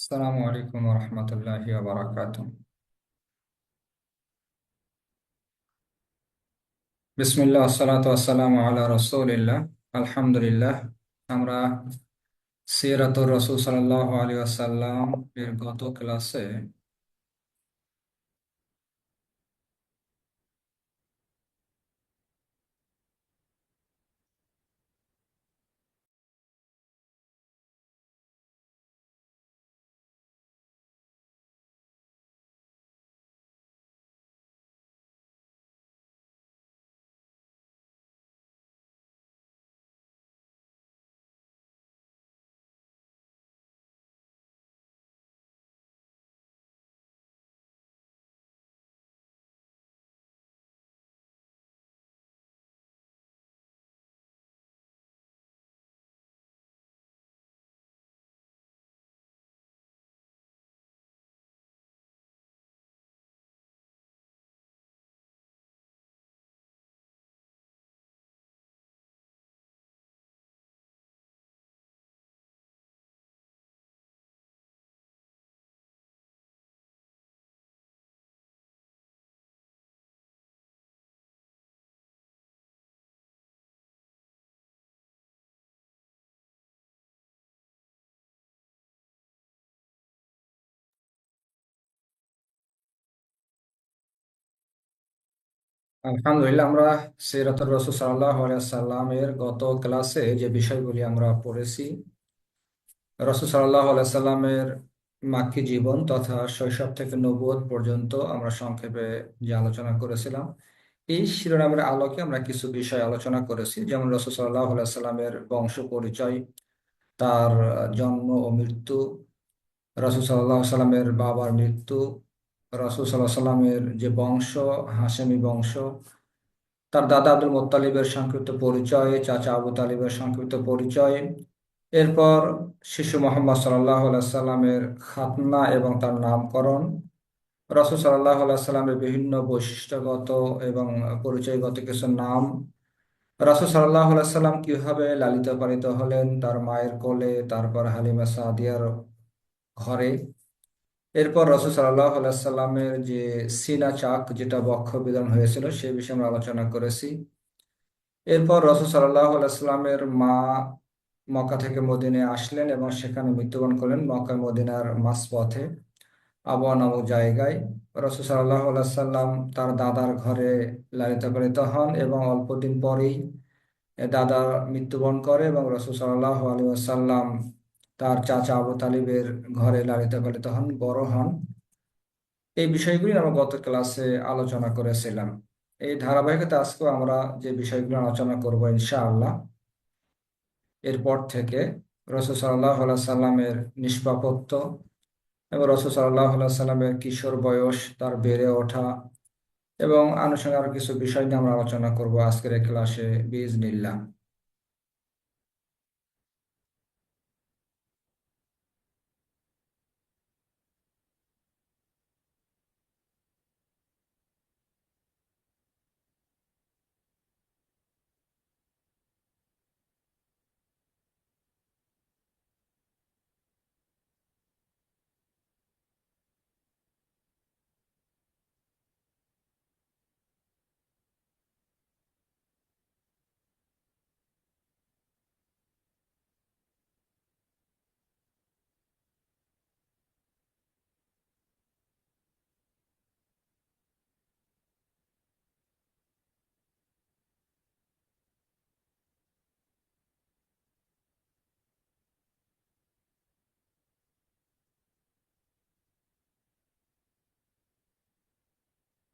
আসসালামু আলাইকুম রহমতুল্লাহি বারাকাতুহ। বিসমিল্লাহ আসসালাতু আসসালামু আলা রাসূলিল্লাহ। আলহামদুলিল্লাহ। আমরা সিরাতুর রাসূল সাল্লাল্লাহু আলাইহি ওয়াসাল্লাম এর গত ক্লাসে আলহামদুলিল্লাহ আমরা সিরাতুর রাসূল সাল্লাল্লাহু আলাইহি ওয়াসাল্লাম এর গত ক্লাসে যে বিষয়গুলি আমরা পড়েছি, রাসূল সাল্লাল্লাহু আলাইহি ওয়াসাল্লামের মাক্কী জীবন তথা শৈশব থেকে নবুয়ত পর্যন্ত আমরা সংক্ষেপে যে আলোচনা করেছিলাম, এই শিরোনামের আলোকে আমরা কিছু বিষয় আলোচনা করেছি, যেমন রাসূল সাল্লাল্লাহু আলাইহি ওয়াসাল্লামের বংশ পরিচয়, তার জন্ম ও মৃত্যু, রাসূল সাল্লাল্লাহু আলাইহি সাল্লামের বাবার মৃত্যু, রাসূল সাল্লাল্লাহু আলাইহি সাল্লামের যে বংশ হাশেমি বংশ, তার দাদা আব্দুল মুত্তালিবের সংক্ষিপ্ত পরিচয়, চাচা আবু তালিবের সংক্ষিপ্ত পরিচয়, এরপর শিশু মোহাম্মদ সাল্লাল্লাহু আলাইহি সাল্লামের খাতনা এবং তার নামকরণ, রাসূল সাল্লাল্লাহু আলাইহি সাল্লামের বিভিন্ন বৈশিষ্ট্যগত এবং পরিচয়গত কিছু নাম, রাসূল সাল্লাল্লাহু আলাইহি সাল্লাম কিভাবে লালিত পালিত হলেন তার মায়ের কোলে, তারপর হালিমা সাদিয়ার ঘরে, এরপর রাসূল সাল্লাল্লাহু আলাইহি সাল্লামের যে সিনা চাক যেটা বক্ষ বিধান হয়েছিল সে বিষয়ে আমরা আলোচনা করেছি। এরপর রাসূল সাল্লাল্লাহু আলাইহি সাল্লামের মা মক্কা থেকে মদিনায় আসলেন এবং সেখানে মৃত্যুবরণ করলেন মক্কা মদিনার মাঝপথে আবওয়া নামক জায়গায়। রাসূল সাল্লাল্লাহু আলাইহি সাল্লাম তার দাদার ঘরে লালিত পালিত হন এবং অল্প দিন পরেই দাদা মৃত্যুবরণ করে এবং রাসূল সাল্লাল্লাহু আলাইহি ওয়াসাল্লাম তার চাচা আবু তালিবের ঘরে লালিত পালিত হন, বড় হন। এই বিষয়গুলি আমরা গত ক্লাসে আলোচনা করেছিলাম। এই ধারাবাহিকতা আজকেও আমরা যে বিষয়গুলো আলোচনা করব ইনশাআল্লাহ। এরপর থেকে রাসূল সাল্লাল্লাহু আলাইহি সাল্লামের নিষ্পাপত্ব এবং রাসূল সাল্লাল্লাহু আলাইহি সাল্লামের কিশোর বয়স, তার বেড়ে ওঠা এবং আনুষঙ্গিক আরো কিছু বিষয় নিয়ে আমরা আলোচনা করব আজকের এই ক্লাসে বিইজনিল্লাহ।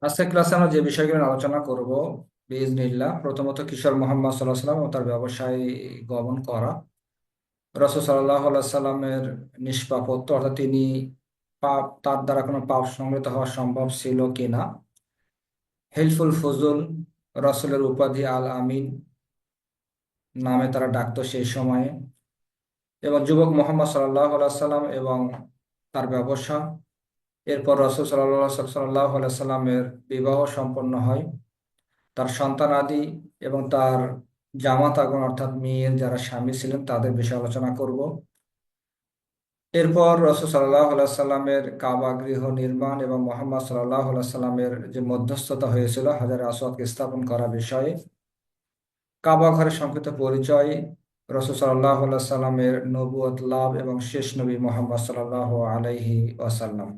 আজকের ক্লাসে আমরা যে বিষয়গুলো নিয়ে আলোচনা করব বিইজনিল্লাহ, প্রথমত কিশোর মোহাম্মদ সাল্লাল্লাহু আলাইহি সাল্লাম ও তার ব্যবসায় গমন করা, রাসূল সাল্লাল্লাহু আলাইহি সাল্লামের নিষ্পাপত্ব অর্থাৎ তিনি তার দ্বারা কোনো পাপ সংগঠিত হওয়া সম্ভব ছিল কিনা, হেলফুল ফজল, রাসূলের উপাধি আল আমিন নামে তারা ডাকতো সেই সময়ে, এবং যুবক মোহাম্মদ সাল্লাল্লাহু আলাইহি সাল্লাম এবং তার ব্যবসা। এরপর রাসূল সাল্লাল্লাহু আলাইহি সাল্লামের বিবাহ সম্পন্ন হয়, তার সন্তানাদি এবং তার জামাতাগণ অর্থাৎ মেয়ের যারা স্বামী ছিলেন তাদের বিষয়ে আলোচনা করব। এরপর রাসূল সাল্লাল্লাহু আলাইহি সাল্লামের কাবা গৃহ নির্মাণ এবং মুহাম্মদ সাল্লাল্লাহু আলাইহি সাল্লামের যে মধ্যস্থতা হয়েছিল হাজারে আসওয়াদকে স্থাপন করা বিষয়ে, কাবা ঘরের সংক্ষিপ্ত পরিচয়, রাসূল সাল্লাল্লাহু আলাইহি সাল্লামের নবুয়ত লাভ এবং শেষ নবী মুহাম্মদ সাল্লাল্লাহু আলাইহি ওয়াসাল্লাম,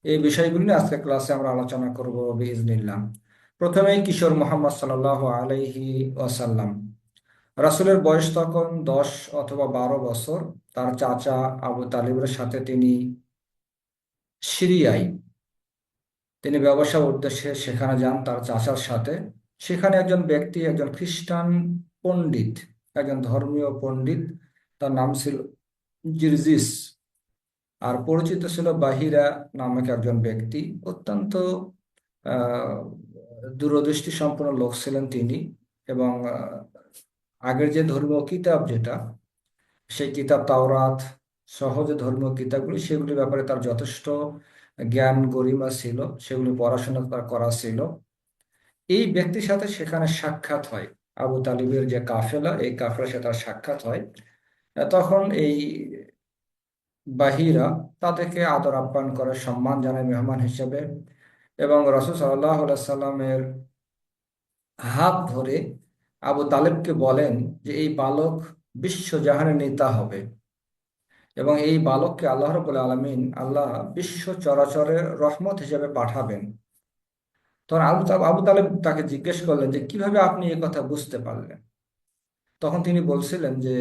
এই বিষয়গুলি নিয়ে আজকে ক্লাসে আমরা আলোচনা করব বিইজনিল্লাহ। প্রথমেই কিশোর মুহাম্মদ সাল্লাল্লাহু আলাইহি ওয়াসাল্লাম। রাসূলের বয়স তখন 10 অথবা 12 বছর। তার চাচা আবু তালিবের সাথে সিরিয়ায় তিনি ব্যবসা উদ্দেশ্যে সেখানে যান তার চাচার সাথে। সেখানে একজন ব্যক্তি, একজন খ্রিস্টান পণ্ডিত, একজন ধর্মীয় পণ্ডিত, তার নাম ছিল জিরজিস, আর পরিচিত ছিল বাহিরা নামক একজন ব্যক্তি। অত্যন্ত আহ দূরদৃষ্টি সম্পন্ন লোক ছিলেন তিনি। এবং আগের যে ধর্মীয় কিতাব যেটা, সেই কিতাব তাওরাত সহ যে ধর্মীয় কিতাবগুলি, সেগুলির ব্যাপারে তার যথেষ্ট জ্ঞান গরিমা ছিল, সেগুলি পড়াশোনা তার করা ছিল। এই ব্যক্তির সাথে সেখানে সাক্ষাৎ হয়, আবু তালিবের যে কাফেলা, এই কাফেলার সাথে তার সাক্ষাৎ হয়। তখন এই বাহিরা তাদেরকে আদর আপ্যায়ন করে, সম্মান জানায় মেহমান হিসেবে, এবং রাসূল সাল্লাল্লাহু আলাইহি সাল্লামের হাত ধরে আবু তালেবকে বলেন যে এই বালক বিশ্বজাহানের নেতা হবে এবং এই বালককে আল্লাহ রাব্বুল আলামিন, আল্লাহ বিশ্ব চরাচরের রহমত হিসেবে পাঠাবেন। তখন আবু তালেব তাকে জিজ্ঞেস করলেন যে কিভাবে আপনি এই কথা বুঝতে পারলেন। তখন তিনি বলছিলেন যে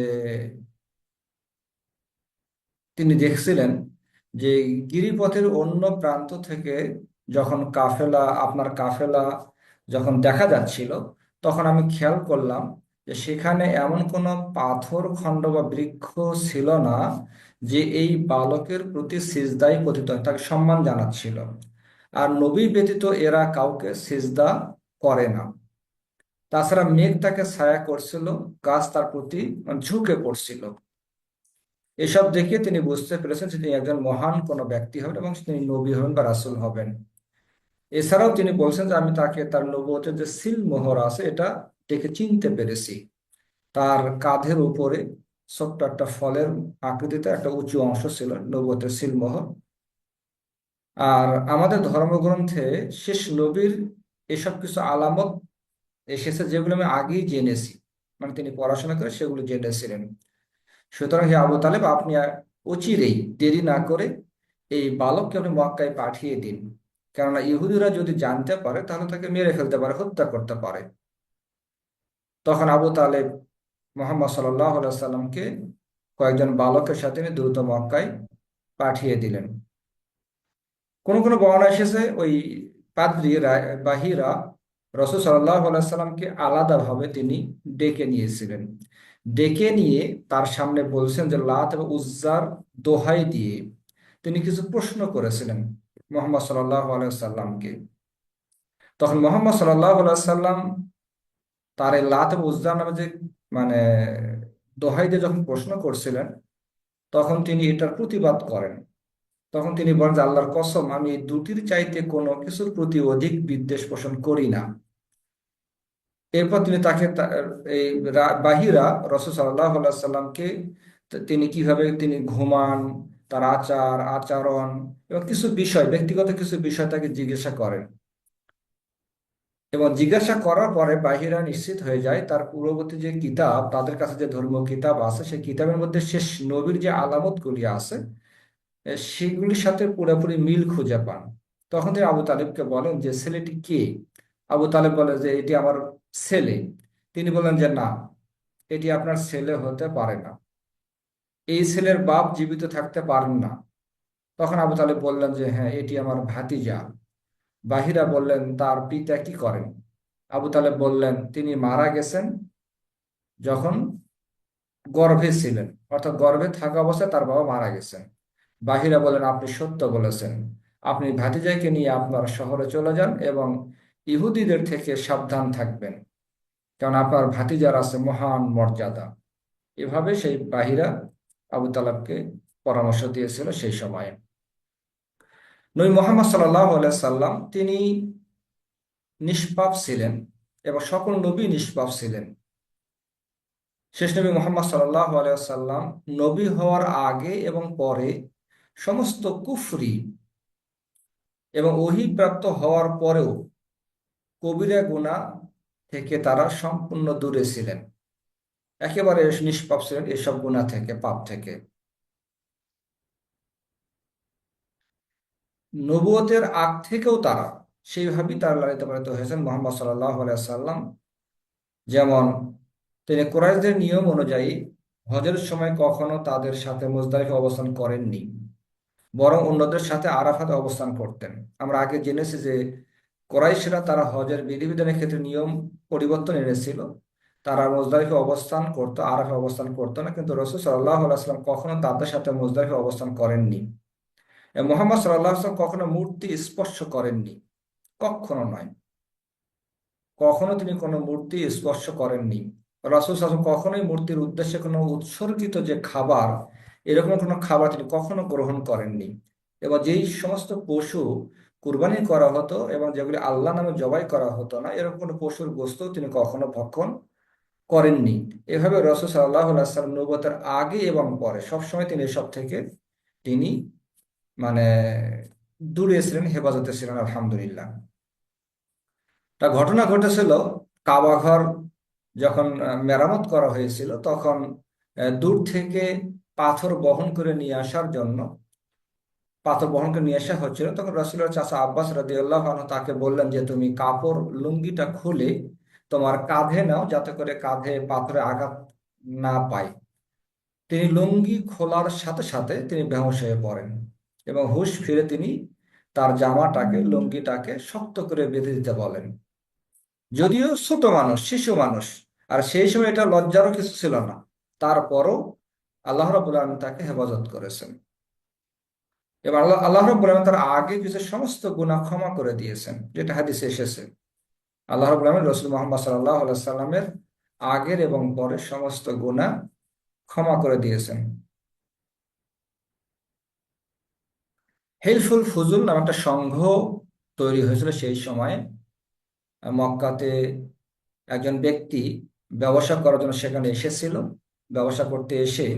তিনি দেখছিলেন যে গিরিপথের অন্য প্রান্ত থেকে যখন আপনার কাফেলা যখন দেখা যাচ্ছিল, তখন আমি খেয়াল করলাম যে সেখানে এমন কোনো পাথর খণ্ড বা বৃক্ষ ছিল না যে এই বালকের প্রতি সিজদায় পতিত হয়, তাকে সম্মান জানাচ্ছিল। আর নবী ব্যতীত এরা কাউকে সিজদা করে না। তাছাড়া মেঘ তাকে ছায়া করছিল, গাছ তার প্রতি ঝুঁকে পড়ছিল। এসব দেখে তিনি বুঝতে পেরেছেন যে তিনি একজন মহান কোনো ব্যক্তি হবেন এবং তিনি নবী হবেন বা রাসূল হবেন। এছাড়াও তিনি বলছেন যে আমি তাকে তার নবুয়তের যে সিল মোহর আছে এটা দেখে চিনতে পেরেছি। তার কাঁধের উপরে ছোট্ট একটা ফলের আকৃতিতে একটা উঁচু অংশ ছিল নবুয়তের সিল মোহর। আর আমাদের ধর্মগ্রন্থে শেষ নবীর এসব কিছু আলামত এসেছে যেগুলো আমি আগেই জেনেছি, মানে তিনি পড়াশোনা করে সেগুলো জেনেছিলেন। সুতরাং হে আবু তালেব, আপনি অচিরেই দেরি না করে এই বালককে আপনি মক্কায় পাঠিয়ে দিন। কেননা ইহুদিরা যদি জানতে পারে তাহলে তাকে মেরে ফেলতে পারে, হত্যা করতে পারে। তখন আবু তালেব মোহাম্মদ সাল্লাহ সাল্লামকে কয়েকজন বালকের সাথে নিয়ে দ্রুত মক্কায় পাঠিয়ে দিলেন। কোন কোন বর্ণনা এসেছে ওই বাহিরা রাসূল সাল্লাল্লাহু আলাইহি সাল্লামকে আলাদাভাবে তিনি ডেকে নিয়েছিলেন। ডেকে নিয়ে তার সামনে বলছেন যে লাত এবং উজ্জার দোহাই দিয়ে তিনি কিছু প্রশ্ন করেছিলেন মোহাম্মদ সাল্লাল্লাহু আলাইহি সাল্লামকে। তখন মোহাম্মদ সাল্লাল্লাহু আলাইহি সাল্লাম তার এই লাত এবং উজ্জার নামে যে মানে দোহাই দিয়ে যখন প্রশ্ন করছিলেন, তখন তিনি এটার প্রতিবাদ করেন। তখন তিনি বলেন যে আল্লাহর কসম, আমি এই দুটির চাইতে কোনো কিছুর প্রতি অধিক বিদ্বেষ পোষণ করি না। এরপর তিনি তাকে এই বাহিরা রাসূল সাল্লাল্লাহু আলাইহি সাল্লামকে তিনি কিভাবে তিনি ঘুমান, তার আচার আচরণ এবং কিছু বিষয়, ব্যক্তিগত কিছু বিষয় তাকে জিজ্ঞাসা করেন। এবং জিজ্ঞাসা করার পরে বাহিরা নিশ্চিত হয়ে যায় তার পূর্ববর্তী যে কিতাব, তাদের কাছে যে ধর্মীয় কিতাব আছে, সেই কিতাবের মধ্যে শেষ নবীর যে আলামতগুলি আছে সেগুলির সাথে পুরোপুরি মিল খুঁজে পান। তখন তিনি আবু তালেবকে বলেন যে ছেলেটি কে। আবু তালেব বলে যে এটি আমার ছেলে। তিনি বলেন যে না, এটি আপনার ছেলে হতে পারে না, এই ছেলের বাপ জীবিত থাকতে পারেন না। তখন আবু তালেব বললেন যে হ্যাঁ, এটি আমার ভাতিজা। বাহিরা বললেন তার পিতা কি করেন। আবু তালেব বললেন তিনি মারা গেছেন যখন গর্ভে ছিলেন, অর্থাৎ গর্ভে থাকা অবস্থায় তার বাবা মারা গেছেন। বাহিরা বলেন আপনি সত্য বলেছেন, আপনি ভাতিজাকে নিয়ে আপনার শহরে চলে যান এবং ইহুদিদের থেকে সাবধান থাকবেন, কারণ আপনার ভাতিজার আছে মহান মর্যাদা। এভাবে সেই বাহিরা আবু তালেবকে পরামর্শ দিয়েছিল সেই সময়ে। নবী মুহাম্মদ সাল্লাল্লাহু আলাইহি সাল্লাম তিনি নিষ্পাপ ছিলেন এবং সকল নবী নিষ্পাপ ছিলেন। শেষ নবী মুহাম্মদ সাল্লাল্লাহু আলাইহি ওয়াসাল্লাম নবী হওয়ার আগে এবং পরে সমস্ত কুফরি এবং ওহী প্রাপ্ত হওয়ার পরেও কবিরা গুনাহ থেকে তারা সম্পূর্ণ দূরে ছিলেন, একেবারে নিষ্পাপ ছিলেন এসব গুনাহ থেকে, পাপ থেকে। নবুয়তের আগ থেকেও তারা সেইভাবেই তারা লালিত পালিত হয়েছেন মুহাম্মদ সাল্লাল্লাহু আলাইহি সাল্লাম। যেমন তিনি কুরাইশদের নিয়ম অনুযায়ী হজের সময় কখনো তাদের সাথে মুজদালিফা অবস্থান করেননি, বরং অন্যদের সাথে আরাফাতে অবস্থান করতেন। আমরা আগে জেনেছি যে কুরাইশরা তারা হজের বিধিবিধানের ক্ষেত্রে নিয়ম পরিবর্তন এনেছিল। তারা মুজদালিফা অবস্থান করতো, আরাফা অবস্থান করতো না, কিন্তু রাসূল সাল্লাল্লাহু আলাইহি সাল্লাম কখনো তাদের সাথে মুজদালিফা অবস্থান করেননি। মুহাম্মদ সাল্লাল্লাহু আলাইহি সাল্লাম কখনো মূর্তি স্পর্শ করেননি, কখনো নয়, কখনো তিনি কোনো মূর্তি স্পর্শ করেননি। রাসূল সাল্লাল্লাহু আলাইহি ওয়াসাল্লাম কখনোই মূর্তির উদ্দেশ্যে কোনো উৎসর্গিত যে খাবার, এরকম কোনো খাবার তিনি কখনো গ্রহণ করেননি। এবং যেই সমস্ত পশু কুরবানি করা হতো এবং যেগুলি আল্লাহ নামে জবাই করা হতো না, এরকম কোনো পশুর গোশত তিনি কখনো ভক্ষণ করেননি। এভাবে রাসূল সাল্লাল্লাহু আলাইহি ওয়াসাল্লাম নবুয়তের আগে এবং পরে সবসময় তিনি এসব থেকে তিনি মানে দূরে ছিলেন, হেফাজতে ছিলেন, আলহামদুলিল্লাহ। একটা ঘটনা ঘটেছিল, কাবা ঘর যখন মেরামত করা হয়েছিল, তখন দূর থেকে পাথর বহন করে নিয়ে আসার জন্য, পাথর বহন করে নিয়ে আসা হচ্ছিল, তখন রাসূলের চাচা আব্বাস রাদিয়াল্লাহু আনহু তাকে বললেন যে তুমি কাপড় লুঙ্গিটা খুলে তোমার কাঁধে নাও, যাতে করে কাঁধে পাথরে আঘাত না পায়। তিনি লুঙ্গি খোলার সাথে সাথে তিনি বেহুঁশ হয়ে পড়েন এবং হুঁশ ফিরে তিনি তার জামাটাকে, লুঙ্গিটাকে শক্ত করে বেঁধে দিতে বলেন। যদিও ছোট মানুষ, শিশু মানুষ, আর সেই সময় এটা লজ্জারও কিছু ছিল না, তারপরও আল্লাহ রাব্বুল আলামিন তাকে হেফাজত করেছেন। এবার আল্লাহ আল্লাহ রাব্বুল আলামিন তার আগে কিছু সমস্ত গুনাহ ক্ষমা করে দিয়েছেন, যেটা হাদিসে এসেছে। আল্লাহ রাব্বুল আলামিন রাসূল মুহাম্মদ সাল্লাল্লাহু আলাইহি সাল্লামের আগের এবং পরের সমস্ত গুনাহ ক্ষমা করে দিয়েছেন। হেলফুল ফুজুল নামে একটা সংঘ তৈরি হয়েছিল সেই সময়ে। মক্কাতে একজন ব্যক্তি ব্যবসা করার জন্য সেখানে এসেছিল। ব্যবসা করতে এসে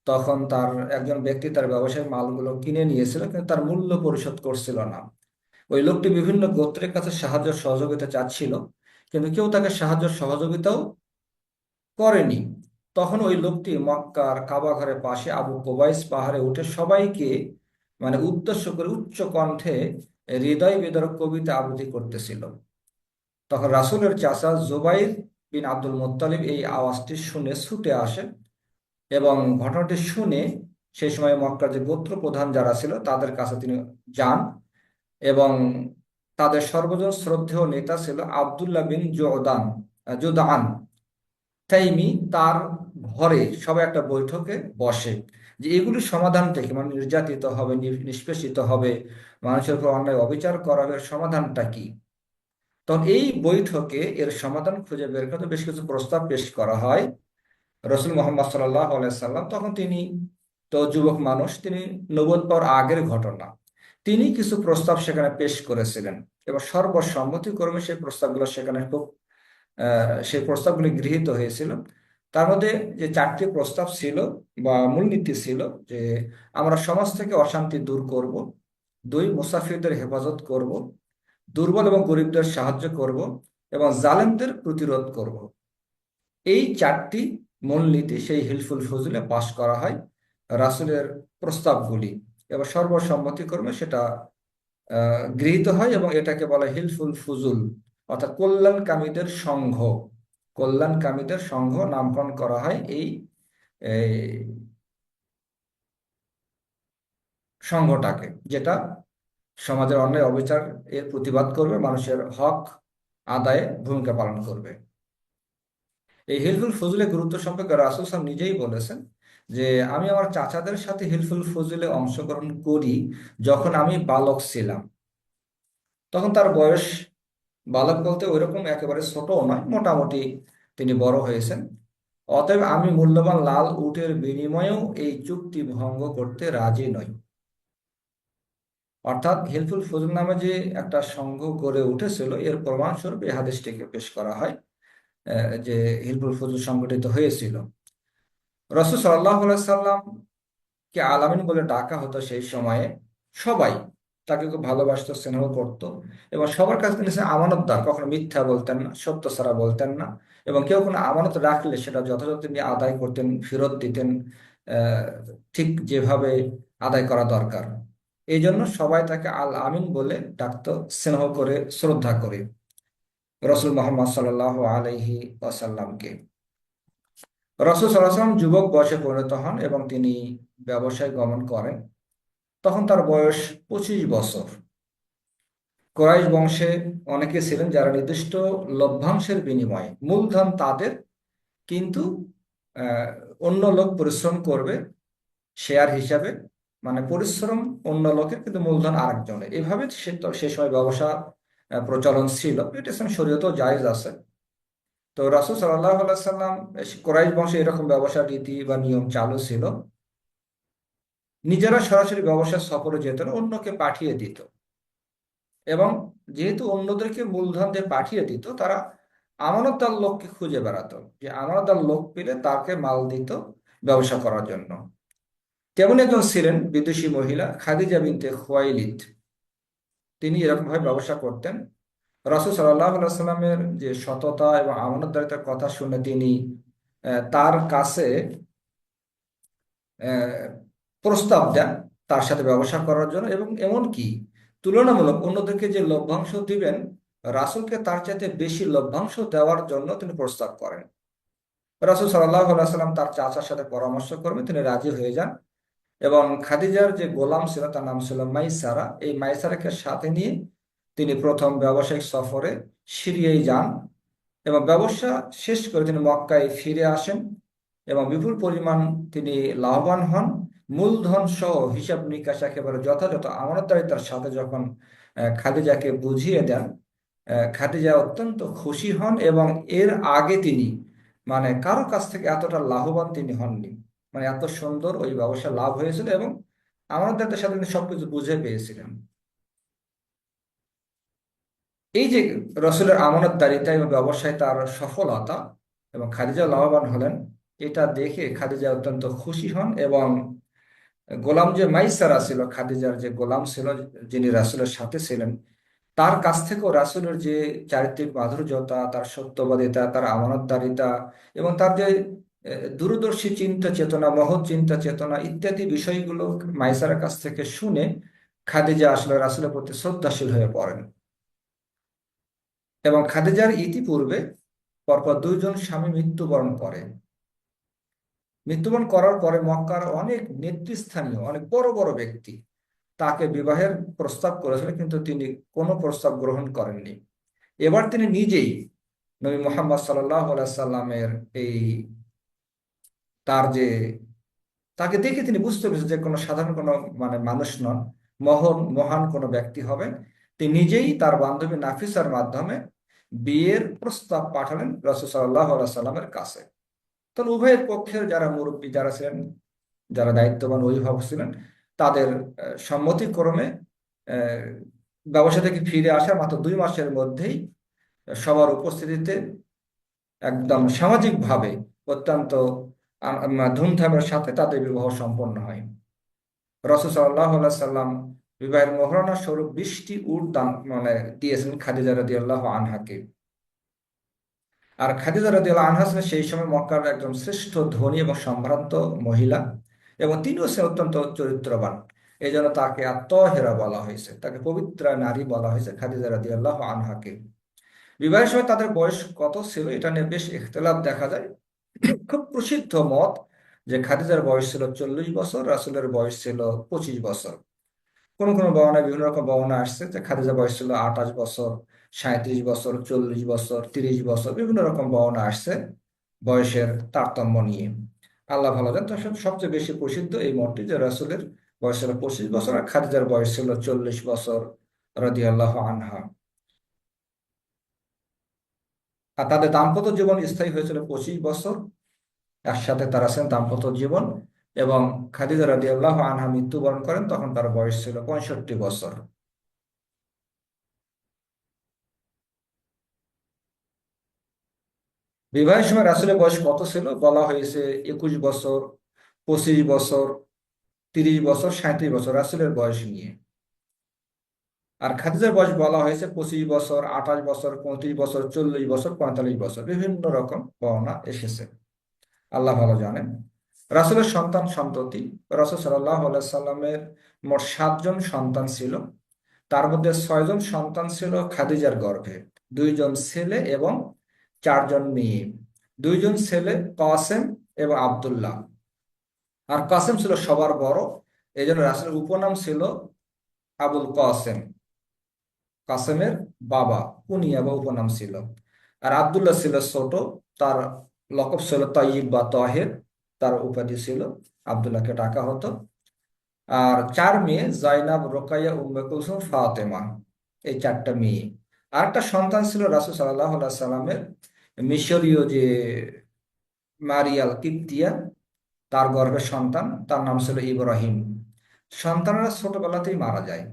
তখন তার একজন ব্যক্তি তার ব্যবসায়িক মালগুলো কিনে নিয়েছিল, কিন্তু তার মূল্য পরিশোধ করছিল না। ওই লোকটি বিভিন্ন গোত্রের কাছে সাহায্য সহযোগিতা চাচ্ছিল, কিন্তু কেউ তাকে সাহায্য সহযোগিতাও করেনি। তখন ওই লোকটি মক্কার কাবা ঘরের পাশে আবু কোবাইস পাহাড়ে উঠে সবাইকে উদ্দেশ্য করে উচ্চ কণ্ঠে হৃদয় বিদারক কবিতা আবৃত্তি করতেছিল। তখন রাসূলের চাচা জুবাইর বিন আব্দুল মুত্তালিব এই আওয়াজটি শুনে ছুটে আসেন এবং ঘটনাটি শুনে সেই সময় মক্কার যে গোত্র প্রধান যারা ছিল তাদের কাছে তিনি যান। এবং তাদের সর্বজন শ্রদ্ধেয় নেতা ছিল আব্দুল্লাহ বিন জুদান তাইমি। তার ঘরে সবাই একটা বৈঠকে বসে যে এগুলির সমাধানটা কি, নির্যাতিত হবে, নিষ্পেষিত হবে, মানুষের উপর অন্যায় অবিচার করা হবে, এর সমাধানটা কি। তখন এই বৈঠকে এর সমাধান খুঁজে বের করতে বেশ কিছু প্রস্তাব পেশ করা হয়। রাসূল মুহাম্মদ সাল্লাল্লাহু আলাইহি সাল্লাম তখন তিনি তো যুবক মানুষ, তিনি নবুয়ত পাওয়ার আগের ঘটনা, তিনি কিছু প্রস্তাব সেখানে পেশ করেছিলেন এবং সর্বসম্মতিক্রমে সেই প্রস্তাবগুলো সেখানে খুব সেই প্রস্তাবগুলি গৃহীত হয়েছিল। তার মধ্যে যে চারটি প্রস্তাব ছিল বা মূলনীতি ছিল যে আমরা সমাজ থেকে অশান্তি দূর করব, দুই, মুসাফিরদের হেফাজত করব, দুর্বল এবং গরিবদের সাহায্য করব, এবং জালেমদের প্রতিরোধ করব। এই চারটি মূলনীতি সেই হিলফুল ফজলে পাশ করা হয় রাসূলের প্রস্তাবগুলি, এবং সর্বসম্মতিক্রমে সেটা গৃহীত হয় এবং এটাকে বলা হয় হিলফুল ফুজুল, অর্থাৎ কল্যাণকামীদের সংঘ। কল্যাণকামীদের সংঘ নামকরণ করা হয় এই এই সংঘটাকে, যেটা সমাজের অন্যায় অবিচার এর প্রতিবাদ করবে, মানুষের হক আদায়ে ভূমিকা পালন করবে। এই হিলফুল ফজলে গুরুত্ব সম্পর্কে রাসূল সাল্লাল্লাহু আলাইহি ওয়াসাল্লাম নিজেই বলেছেন যে আমি আমার চাচাদের সাথে হিলফুল ফজলে অংশগ্রহণ করি যখন আমি বালক ছিলাম। তখন তার বয়স, বালক বলতে ওইরকম একেবারে ছোটও নয়, মোটামুটি তিনি বড় হয়েছেন। অতএব আমি মূল্যবান লাল উটের বিনিময়েও এই চুক্তি ভঙ্গ করতে রাজি নই। অর্থাৎ হিলফুল ফজল নামে যে একটা সংঘ গড়ে উঠেছিল, এর প্রমাণস্বরূপ এই হাদিসটিকে পেশ করা হয়। যে হিলফুল ফুজুর সংগঠিত হয়েছিল। রাসূল সাল্লাল্লাহু আলাইহি সাল্লাম কে আলামিন বলে ডাকা হতো সেই সময়ে। সবাই তাকে খুব ভালোবাসতো, স্নেহ করতো, এবং সবার কাছে তিনি ছিলেন আমানতদার। কখনো মিথ্যা বলতেন না, সত্য ছাড়া বলতেন না, এবং কেউ কোনো আমানত রাখলে সেটা যথাযথ তিনি আদায় করতেন, ফেরত দিতেন আহ, ঠিক যেভাবে আদায় করা দরকার। এই জন্য সবাই তাকে আল আমিন বলে ডাকতো, স্নেহ করে, শ্রদ্ধা করে রসুল মোহাম্মদ সাল্লাহ আলাইহি ওয়াসাল্লামকে। রসুল সাল্লাল্লাহু আলাইহি ওয়াসাল্লাম যুবক বয়সে পরিণত হন এবং তিনি ব্যবসায় গমন করেন। তখন তার বয়স 25 বছর। কুরাইশ বংশে অনেকে ছিলেন যারা নির্দিষ্ট লভ্যাংশের বিনিময়ে, মূলধন তাদের, কিন্তু আহ, অন্য লোক পরিশ্রম করবে শেয়ার হিসাবে, মানে পরিশ্রম অন্য লোকের কিন্তু মূলধন আরেকজনের, এভাবে সে সময় ব্যবসা প্রচলন ছিল। এটা ইসলাম শরীয়তেও জায়েজ আছে। তো রাসূল সাল্লাল্লাহু আলাইহি সাল্লাম, কুরাইশ বংশে এরকম ব্যবসা রীতি বা নিয়ম চালু ছিল। নিজেরা সরাসরি ব্যবসা সফরে যেত না, অন্যকে পাঠিয়ে দিত। এবং যেহেতু অন্যদেরকে মূলধন দিয়ে পাঠিয়ে দিত, তারা আমানতদার লোককে খুঁজে বেড়াতো, যে আমানতদার লোক পেলে তাকে মাল দিত ব্যবসা করার জন্য। তেমন একজন ছিলেন বিদেশি মহিলা খাদিজা বিনতে খুয়াইলিদ। তিনি এরকম ভাবে ব্যবসা করতেন। রাসূল সাল্লাল্লাহু আলাইহি সাল্লামের যে সততা এবং আমানতদারিতার কথা শুনে তিনি তার কাছে আহ, প্রস্তাব দেন তার সাথে ব্যবসা করার জন্য, এবং এমনকি তুলনামূলক অন্যদেরকে যে লভ্যাংশ দিবেন, রাসূলকে তার চাইতে বেশি লভ্যাংশ দেওয়ার জন্য তিনি প্রস্তাব করেন। রাসূল সাল্লাল্লাহু আলাইহি সাল্লাম তার চাচার সাথে পরামর্শ করবেন, তিনি রাজি হয়ে যান। এবং খাদিজার যে গোলাম ছিল তার নাম ছিল মাইসারা, এই মাইসারাকে সাথে নিয়ে তিনি প্রথম ব্যবসায়িক সফরে সিরিয়ায় যান, এবং ব্যবসা শেষ করে তিনি মক্কায় ফিরে আসেন, এবং বিপুল পরিমাণ তিনি লাভবান হন। মূলধন সহ হিসাব নিকাশ একেবারে যথাযথ আমানতদারিতার সাথে যখন খাদিজাকে বুঝিয়ে দেন, খাদিজা অত্যন্ত খুশি হন, এবং এর আগে তিনি মানে কারো কাছ থেকে এতটা লাভবান তিনি হননি। মানে এত সুন্দর ওই ব্যবসা লাভ হয়েছিল, এবং আমানতদারিতার সাথে তিনি সবকিছু বুঝে পেয়েছিলেন। এই যে রসুলের আমানতদারিতা এবং ব্যবসায় তার সফলতা, এবং খাদিজা লাভবান হলেন, এটা দেখে খাদিজা অত্যন্ত খুশি হন। এবং গোলাম যে মাইসারা ছিল, খাদিজার যে গোলাম ছিল, যিনি রাসূলের সাথে ছিলেন, তার কাছ থেকেও রাসূলের যে চারিত্রিক মাধুর্যতা, তার সত্যবাদিতা, তার আমানতদারিতা, এবং তার যে দূরদর্শী চিন্তা চেতনা, মহৎ চিন্তা চেতনা ইত্যাদি বিষয়গুলো মাইসারার কাছ থেকে শুনে খাদিজা আসলে রাসূলের প্রতি শ্রদ্ধাশীল হয়ে পড়েন। এবং খাদিজার ইতিপূর্বে পরপর দুইজন স্বামী মৃত্যুবরণ করে। মৃত্যুবরণ করার পরে মক্কার অনেক নেতৃস্থানীয় অনেক বড় বড় ব্যক্তি তাকে বিবাহের প্রস্তাব করেছিলেন, কিন্তু তিনি কোনো প্রস্তাব গ্রহণ করেননি। এবার তিনি নিজেই নবী মুহাম্মদ সাল্লাল্লাহু আলাইহি সাল্লামের এই তার যে তাকে দেখে তিনি বুঝতে পেরেছেন যে কোনো সাধারণ কোনো মানে মানুষ নন, মহান কোনো ব্যক্তি হবেন। তিনি নিজেই তার বান্ধবী নাফিসার মাধ্যমে বিয়ের প্রস্তাব পাঠালেন রাসূল সাল্লাল্লাহু আলাইহি সাল্লামের কাছে। তখন উভয়ের পক্ষের যারা মুরব্বী যারা ছিলেন, যারা দায়িত্ববান অভিভাবক ছিলেন, তাদের সম্মতিক্রমে আহ, ব্যবসা থেকে ফিরে আসা মাত্র 2 মাসের মধ্যেই সবার উপস্থিতিতে একদম সামাজিকভাবে অত্যন্ত ধুমধামের সাথে তাদের বিবাহ সম্পন্ন হয়। রাসূল সাল্লাল্লাহু আলাইহি সাল্লাম বিবাহের মোহরানা স্বরূপ 20টি উট দান মানে দিয়েছেন খাদিজা রাদিয়াল্লাহু আনহাকে। আর খাদিজা রাদিয়াল্লাহু আনহা ছিলেন সেই সময় মক্কার একজন শ্রেষ্ঠ ধনী এবং সম্ভ্রান্ত মহিলা, এবং তিনিও ছিলেন অত্যন্ত চরিত্রবান। এই জন্য তাকে আত-তাহেরা বলা হয়েছে, তাকে পবিত্রা নারী বলা হয়েছে খাদিজা রাদিয়াল্লাহু আনহাকে। বিবাহের সময় তাদের বয়স কত ছিল এটা নিয়ে বেশ ইখতিলাফ দেখা যায়। খুব প্রসিদ্ধ মত যে খাদিজার বয়স ছিল 40 বছর, রাসূলের বয়স ছিল 25 বছর। কোন কোন বর্ণনায় বিভিন্ন রকম বর্ণনা আসছে যে খাদিজার বয়স ছিল 28 বছর, 37 বছর, 40 বছর, 30 বছর, বিভিন্ন রকম বর্ণনা আসছে বয়সের তারতম্য নিয়ে। আল্লাহ ভালো জানেন। তো সবচেয়ে বেশি প্রসিদ্ধ এই মতটি যে রাসূলের বয়স ছিল 25 বছর আর খাদিজার বয়স ছিল 40 বছর রাদিয়াল্লাহু আনহা। আর তাদের দাম্পত্য জীবন স্থায়ী হয়েছিল 25 বছর। একসাথে তারা ছিলেন দাম্পত্য জীবন, এবং খাদিজা রাদিয়াল্লাহু আনহা মৃত্যুবরণ করেন তখন তার বয়স ছিল 65 বছর। বিবাহের সময় রাসূলের বয়স কত ছিল? বলা হয়েছে 21 বছর, 25 বছর, 30 বছর, 37 বছর রাসূলের বয়স নিয়ে। আর খাদিজার বয়স বলা হয়েছে 25 বছর, 28 বছর, 35 বছর, 40 বছর, 45 বছর, বিভিন্ন রকম বর্ণনা এসেছে। আল্লাহ ভালো জানেন। রাসূলের সন্তান সন্ততি, রাসূল সাল্লাল্লাহু আলাইহি সাল্লামের মোট 7 জন সন্তান ছিল। তার মধ্যে 6 জন সন্তান ছিল খাদিজার গর্ভে, 2 জন ছেলে এবং 4 জন মেয়ে। 2 জন ছেলে কাসেম এবং আব্দুল্লাহ। আর কাসেম ছিল সবার বড়, এই জন্য রাসূলের উপনাম ছিল আবুল কাসেম। কাসেমের বাবা কুনিয়া বা উপনাম ছিল। আর আব্দুল্লাহ ছিল ছোট, তার লকব ছিল তাইয়িব বা তাহের, তার উপাধি ছিল, আব্দুল্লাহকে ডাকা হতো। আর 4 মেয়ে, জাইনাব, রোকাইয়া, উম্মে কুলসুম, ফাতেমা, এই 4টা মেয়ে। আর একটা সন্তান ছিল রাসূল সাল্লাল্লাহু আলাইহি সাল্লামের, মিশরীয় যে মারিয়াল কিপ্তিয়া, তার গর্ভের সন্তান, তার নাম ছিল ইব্রাহিম। সন্তানরা ছোটবেলাতেই মারা যায়।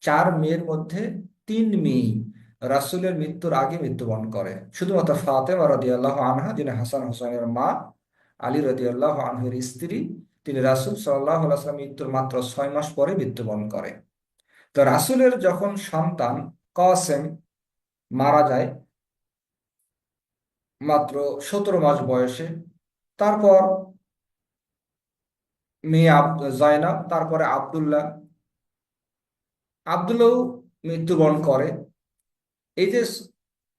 4 মেয়ের মধ্যে 3 মেয়ে রাসূলের মৃত্যুর আগে মৃত্যুবরণ করে। শুধুমাত্র ফাতেমা রাদিয়াল্লাহু আনহা, যিনি হাসান হোসেনের মা, আলী রাদিয়াল্লাহু আনহুর স্ত্রী, তিনি রাসূল সাল্লাল্লাহু আলাইহি ওয়াসাল্লাম মৃত্যুর মাত্র 6 মাস পরে মৃত্যুবরণ করে। তো রাসূলের যখন সন্তান কাসেম মারা যায় মাত্র 17 মাস বয়সে, তারপর মেয়ে জাইনাব, তারপরে আব্দুল্লাহ। আব্দুল্লাহ মৃত্যুবরণ করে। এই যে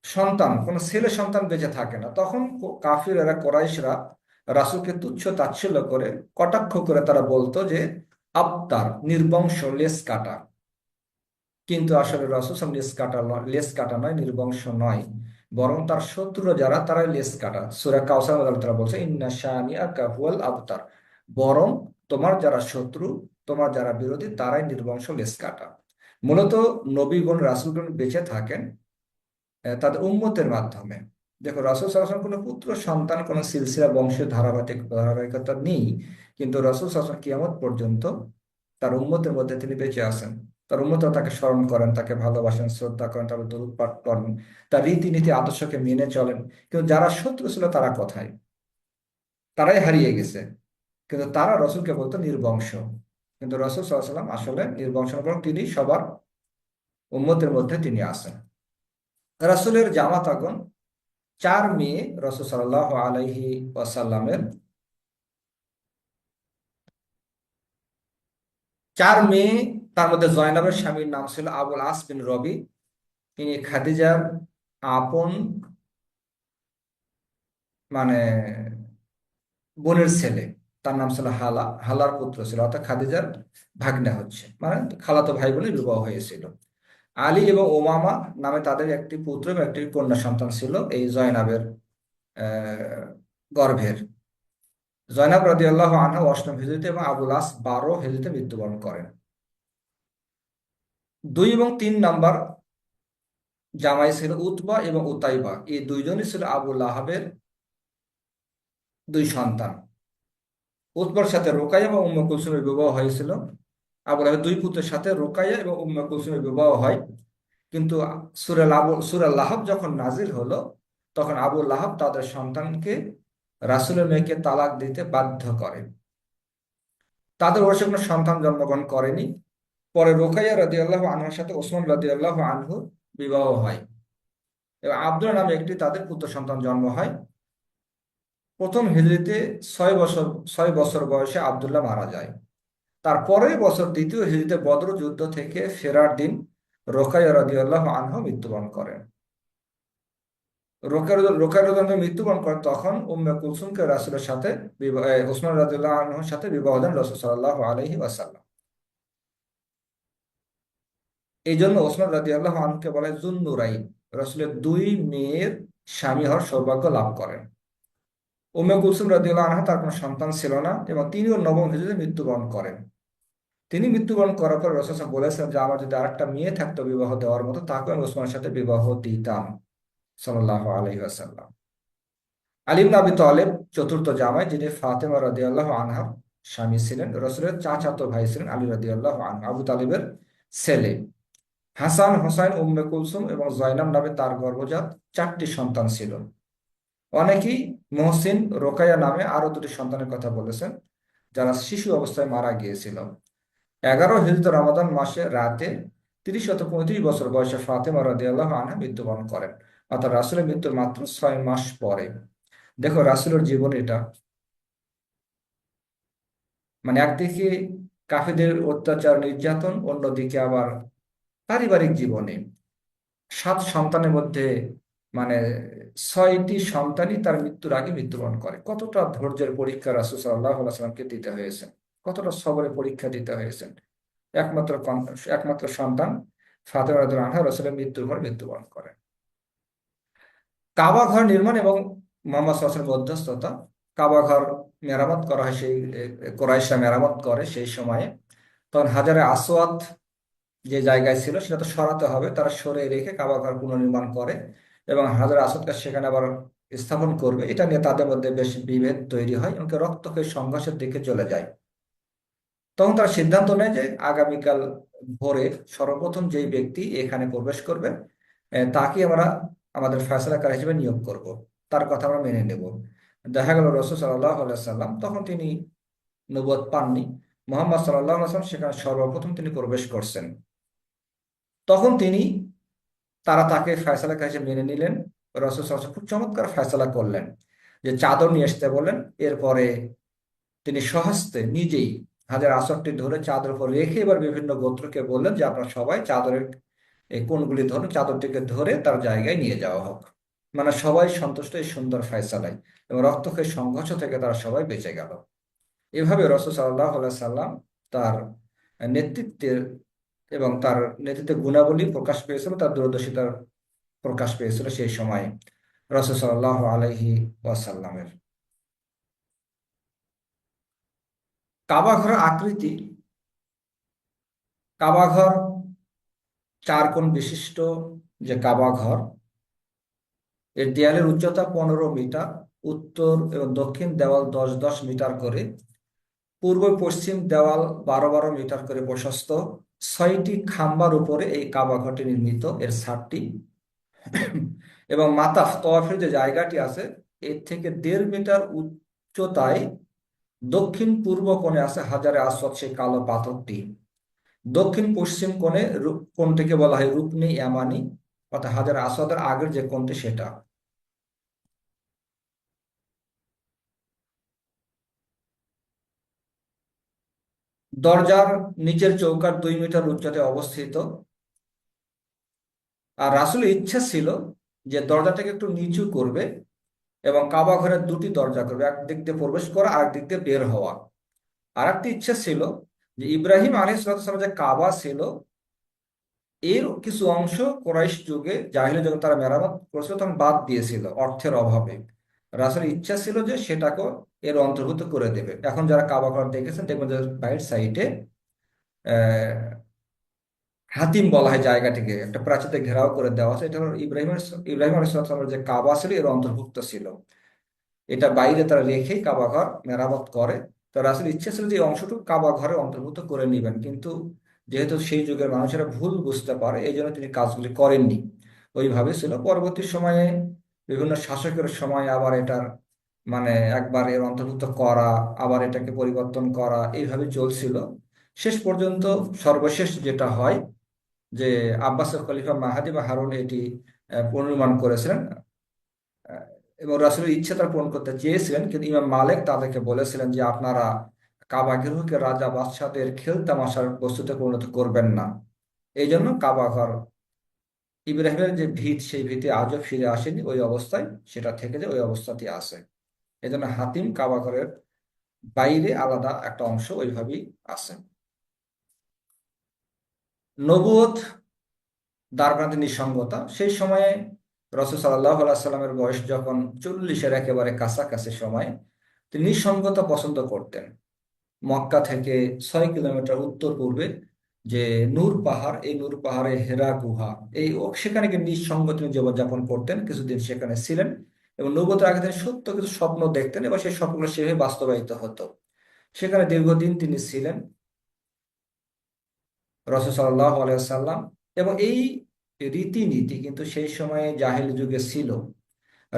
সন্তান, কোন ছেলে সন্তান বেঁচে থাকে না, তখন কাফিরেরা, কোরাইশরা রাসূলকে তুচ্ছ তাচ্ছিল্য করে, কটাক্ষ করে তারা বলতো যে আবতার, নির্বংশ, লেজ কাটা। কিন্তু আসলে রাসূল সাল্লাল্লাহু লেজ কাটা নয়, নির্বংশ নয়, বরং তার শত্রু যারা, তারাই লেজ কাটা। সূরা কাউসার মধ্যে আল্লাহ তাআলা বলছে, ইন্না শানিআকা হুয়াল আবতার, বরং তোমার যারা শত্রু, তোমার যারা বিরোধী, তারাই নির্বংশ, লেজ কাটা। মূলত নবীগণ, রাসূলগণ বেঁচে থাকেন তাদের উম্মতের মাধ্যমে। দেখো, রাসূল সাল্লাল্লাহু আলাইহি ওয়াসাল্লাম কোনো পুত্র সন্তান, কোনো সিলসিলা বংশের ধারাবাহিকতা নেই, কিন্তু রাসূল সাল্লাল্লাহু আলাইহি ওয়াসাল্লাম কিয়ামত পর্যন্ত তার উম্মতের মধ্যে তিনি বেঁচে আছেন। তার উম্মতরা তাকে স্মরণ করেন, তাকে ভালোবাসেন, শ্রদ্ধা করেন, তারপর দরুদ পাঠ করেন, তার রীতিনীতি আদর্শকে মেনে চলেন। কিন্তু যারা শত্রু ছিল তারা কোথায়? তারাই হারিয়ে গেছে। কিন্তু তারা রসুলকে বলতো নির্বংশ। কিন্তু রসুল সাল্লাল্লাহু আলাইহি ওয়াসাল্লাম আসলে নির্বংশ নন, বরং তিনি সবার উম্মতের মধ্যে তিনি আছেন। রাসূলের জামাতাগণ 4 মেয়ে রাসূল সাল্লাল্লাহু আলাইহি ওয়াসাল্লামের, 4 মেয়ে। তার মধ্যে জয়নাবের স্বামীর নাম ছিল আবুল আস বিন রবি। তিনি খাদিজার আপন, মানে বোনের ছেলে। তার নাম ছিল হালা, হালার পুত্র ছিল, অর্থাৎ খাদিজার ভাগ্নে হচ্ছে, মানে খালাতো ভাই বোনের বিবাহ হয়েছিল। আলী এবং ওমামা নামে তাদের একটি পুত্র এবং একটি কন্যা সন্তান ছিল এই জয়নাবের গর্ভের। জয়নাব রাদিয়াল্লাহু আনহা 8ম হিজরিতে এবং আবুল আস 12 হিজরিতে মৃত্যুবরণ করেন। 2 এবং 3 নাম্বার জামাই ছিল উতবা এবং উতাইবা। এই 2জনই ছিল আবু লাহাবের 2 সন্তান। উতবার সাথে রোকাইয়া এবং উম্মে কুলসুমের বিবাহ হয়েছিল। আবু লাহাবের 2 পুত্রের সাথে রোকাইয়া এবং উম্মে কুলসুমের বিবাহ হয়। কিন্তু সূরা লাহাব যখন নাজিল হলো, তখন আবু লাহাব তাদের সন্তানকে, রাসূলের মেয়েকে তালাক দিতে বাধ্য করে। তাদের অবশ্য কোনো সন্তান জন্মগ্রহণ করেনি। পরে রোকাইয়া রাদিয়াল্লাহু আনহার সাথে ওসমান রাদিয়াল্লাহু আনহু বিবাহ হয় এবং আব্দুল্লাহ নামে একটি তাদের পুত্র সন্তান জন্ম হয়। 1ম হিজরিতে 6 বছর 6 বছর বয়সে আব্দুল্লাহ মারা যায়। তার পরের বছর 2য় হিজরিতে বদর যুদ্ধ থেকে ফেরার দিন রোকাইয়া রাদিয়াল্লাহু আনহু মৃত্যুবরণ করেন। রোকাইয়া রাদিয়াল্লাহু আনহু মৃত্যুবরণ করেন, তখন উম্মে কুলসুমকে রাসূলের সাথে ওসমান রাদিয়াল্লাহু আনহুর সাথে বিবাহ দেন রাসূল সাল্লাল্লাহু আলাইহি ওয়াসাল্লাম। এই জন্য ওসমান রাদিয়াল্লাহু আনহুকে বলে যুন্নুরাইন, রাসূলের 2 মেয়ের স্বামী হওয়ার সৌভাগ্য লাভ করেন। উম্মে কুলসুম রাদিয়াল্লাহু আনহা, তার কোনো সন্তান ছিল না এবং তিনিও 9ম হিজরিতে মৃত্যুবরণ করেন। তিনি মৃত্যুবরণ করার পর রাসূল সাল্লাল্লাহু আলাইহি ওয়াসাল্লাম বলেছেন যে আমার যদি আরেকটা মেয়ে থাকতো বিবাহ দেওয়ার মতো, তাকে আমি ওসমানের সাথে বিবাহ দিতাম, সাল্লাল্লাহু আলাইহি ওয়াসাল্লাম। আলী ইবনে আবি তালেব 4র্থ জামাই, যিনি ফাতেমা রাদিয়াল্লাহু আনহার স্বামী ছিলেন। রাসূলের চাচাতো ভাই ছিলেন আলী রাদিয়াল্লাহু আনহু, আবু তালিবের ছেলে। হাসান, হোসাইন, উম্মে কুলসুম এবং জয়নাব নামে তার গর্ভজাত 4টি সন্তান ছিল। অনেকেই মহসিন, রোকাইয়া নামে আরো দুটি সন্তানের কথা বলেছেন যারা শিশু অবস্থায় মারা গিয়েছিল। 11 হিজরি রমাদান মাসে রাতে 30 অথবা 35 বছর বয়সে ফাতেমা রাদিয়াল্লাহু আনহা মৃত্যুবরণ করেন, অর্থাৎ রাসূলের মৃত্যুর মাত্র 6 মাস পরে। দেখো রাসূলের জীবন এটা, মানে একদিকে কাফিরদের অত্যাচার নির্যাতন, অন্যদিকে আবার পারিবারিক জীবনে 7 সন্তানের মধ্যে মানে 6টি সন্তানই তার মৃত্যুর আগে মৃত্যুবরণ করে। কতটা ধৈর্যের পরীক্ষা রাসূল সাল্লাল্লাহু আলাইহি ওয়াসাল্লামকে দিতে হয়েছে, কতটা সবরের পরীক্ষা দিতে হয়েছে। একমাত্র সন্তান ফাতেমা রাদিয়াল্লাহু আনহা রাসূলের মৃত্যুর পর মৃত্যুবরণ করে। কাবা ঘর নির্মাণ এবং মোহাম্মদ সাল্লাল্লাহু আলাইহি ওয়াসাল্লামের মধ্যস্থতা, কাবা ঘর মেরামত করা হয় সেই কোরাইশরা মেরামত করে সেই সময়ে। তখন হাজারে আসওয়াদ যে জায়গায় ছিল সেটা তো সরাতে হবে, তারা সরিয়ে রেখে কাবা ঘর পুনর্নির্মাণ করে এবং হাজার আসওয়াদকে সেখানে আবার স্থাপন করবে। এটা নিয়ে তাদের মধ্যে বেশ বিভেদ তৈরি হয়, এমনকি রক্তক্ষয়ী সংঘর্ষের দিকে চলে যায়। তখন তারা সিদ্ধান্ত নেয় যে আগামীকাল ভোরে সর্বপ্রথম যেই ব্যক্তি এখানে প্রবেশ করবে তাকে আমরা আমাদের ফয়সালাকার হিসেবে নিয়োগ করব, তার কথা আমরা মেনে নেব। দেখা গেল রাসূল সাল্লাল্লাহু আলাইহি সাল্লাম তখন তিনি নবুয়ত পাননি, মুহাম্মদ সাল্লাল্লাহু আলাইহি সাল্লাম সেখানে সর্বপ্রথম তিনি প্রবেশ করছেন। তখন তারা তাকে ফয়সালাকার হিসেবে মেনে নিলেন। রাসূল সাল্লাল্লাহু আলাইহি ওয়াসাল্লাম খুব চমৎকার ফয়সালা করলেন, যে চাদর নিয়ে আসতে বললেন। এরপরে তিনি স্বহস্তে নিজেই হাজার আসরটি ধরে চাদর উপর রেখে এবার বিভিন্ন গোত্রকে বললেন যে আপনারা সবাই চাদরের এই কোণগুলি ধরুন, চাদরটিকে ধরে তার জায়গায় নিয়ে যাওয়া হোক। মানে সবাই সন্তুষ্ট এই সুন্দর ফয়সালায়, এবং রক্তক্ষয়ী সংঘর্ষ থেকে তারা সবাই বেঁচে গেল। এভাবে রাসূল সাল্লাল্লাহু আলাইহি সাল্লাম তার নেতৃত্বের এবং তার নেতৃত্বের গুণাবলী প্রকাশ পেয়েছিল, তার দূরদর্শিতার প্রকাশ পেয়েছিল সেই সময় রাসূল সাল্লাল্লাহু আলাইহি ওয়াসাল্লামের। কাবা ঘরের আকৃতি, কাবা ঘর 4 কোণ বিশিষ্ট যে কাবা ঘর, এর দেয়ালের উচ্চতা 15 মিটার, উত্তর এবং দক্ষিণ দেওয়াল 10-10 মিটার করে, পূর্ব পশ্চিম দেওয়াল 12-12 মিটার করে প্রশস্ত। 6টি খাম্বার উপরে এই কাবা ঘরটি নির্মিত, এর ছাদটি। এবং মাতাফ তওয়াফের যে জায়গাটি আছে এর থেকে 1.5 মিটার উচ্চতায় দক্ষিণ পূর্ব কোণে আছে হাজারে আসওয়াদ, সেই কালো পাথরটি। দক্ষিণ পশ্চিম কোণটিকে বলা হয় রুকনে ইয়ামানি, অর্থাৎ হাজারে আসওয়াদের আগের যে কোণটি সেটা। দরজার নিচের চৌকাঠ 2 মিটার উচ্চতায় অবস্থিত। আর রাসূলের ইচ্ছা ছিল যে দরজাটাকে একটু নিচু করবে এবং কাবা ঘরের 2টি দরজা করবে, এক দিক দিয়ে প্রবেশ করা আর এক দিক দিয়ে বের হওয়া। আর একটি ইচ্ছা ছিল যে ইব্রাহিম আলাইহিস সালাম যে কাবা ছিল এর কিছু অংশ কুরাইশ যুগে জাহিলিয়াত যখন তারা মেরামত করেছিল তখন বাদ দিয়েছিল অর্থের অভাবে। রাসূলের ইচ্ছা ছিল যে সেটাকে এর অন্তর্ভুক্ত করে দেবে। এখন যারা কাবা ঘর দেখেছেন দেখবেন যে বাইরের সাইডে হাতিম বলা হয় জায়গাটিকে, একটা প্রাচীরে ঘেরাও করে দেওয়া আছে। এটা হলো ইব্রাহিম আলাইহিস সালামের যে কাবা ছিল এর অন্তর্ভুক্ত ছিল। এটা বাইরে তারা রেখেই কাবা ঘর মেরামত করে। তো রাসূল ইচ্ছে ছিল যে এই অংশটুকু কাবা ঘরে অন্তর্ভুক্ত করে নেবেন, কিন্তু যেহেতু সেই যুগের মানুষেরা ভুল বুঝতে পারে এই জন্য তিনি কাজগুলি করেননি। ওইভাবে ছিল। পরবর্তী সময়ে বিভিন্ন শাসকের সময় আবার এটার মানে একবার এর অন্তর্ভুক্ত করা, আবার এটাকে পরিবর্তন করা, এইভাবে চলছিল। শেষ পর্যন্ত সর্বশেষ যেটা হয় যে আব্বাসের খলিফা মাহাদি বা হারুন এটি পুনর্নির্মাণ করেছিলেন। আহ, এবং রাসূলের ইচ্ছে তারা পূরণ করতে চেয়েছিলেন, কিন্তু ইমাম মালিক তাদেরকে বলেছিলেন যে আপনারা কাবা গৃহকে রাজা বাদশাদের খেলতামাশার বস্তুতে পরিণত করবেন না। এই জন্য কাবা ঘর ইব্রাহিমের যে ভিত সেই ভিতে আজও ফিরে আসেনি, ওই অবস্থায় সেটা থেকে যে ওই অবস্থাতে আছে। এই জন্য হাতিম কাবা ঘরের বাইরে আলাদা একটা অংশ ওইভাবেই আছে। নবুয়ত দ্বারপ্রান্তে নিঃসঙ্গতা, সেই সময়ে রাসূল সাল্লাল্লাহু আলাইহি সাল্লামের বয়স যখন 40-এর একেবারে কাছাকাছি সময়, তিনি নিঃসঙ্গতা পছন্দ করতেন। মক্কা থেকে 6 কিলোমিটার উত্তর পূর্বে যে নূর পাহাড়, এই নূর পাহাড়ে হেরা গুহা, সেখানে গিয়ে নিঃসঙ্গ তিনি জীবনযাপন করতেন, কিছুদিন সেখানে ছিলেন। এবং নবুয়তের আগে তিনি সত্য কিছু স্বপ্ন দেখতেন এবং সেই স্বপ্নগুলো সেভাবে বাস্তবায়িত হতো। সেখানে দীর্ঘদিন তিনি ছিলেন রাসূল সাল্লাল্লাহু আলাইহি ওয়াসাল্লাম। এবং এই রীতিনীতি কিন্তু সেই সময়ে জাহেল যুগে ছিল।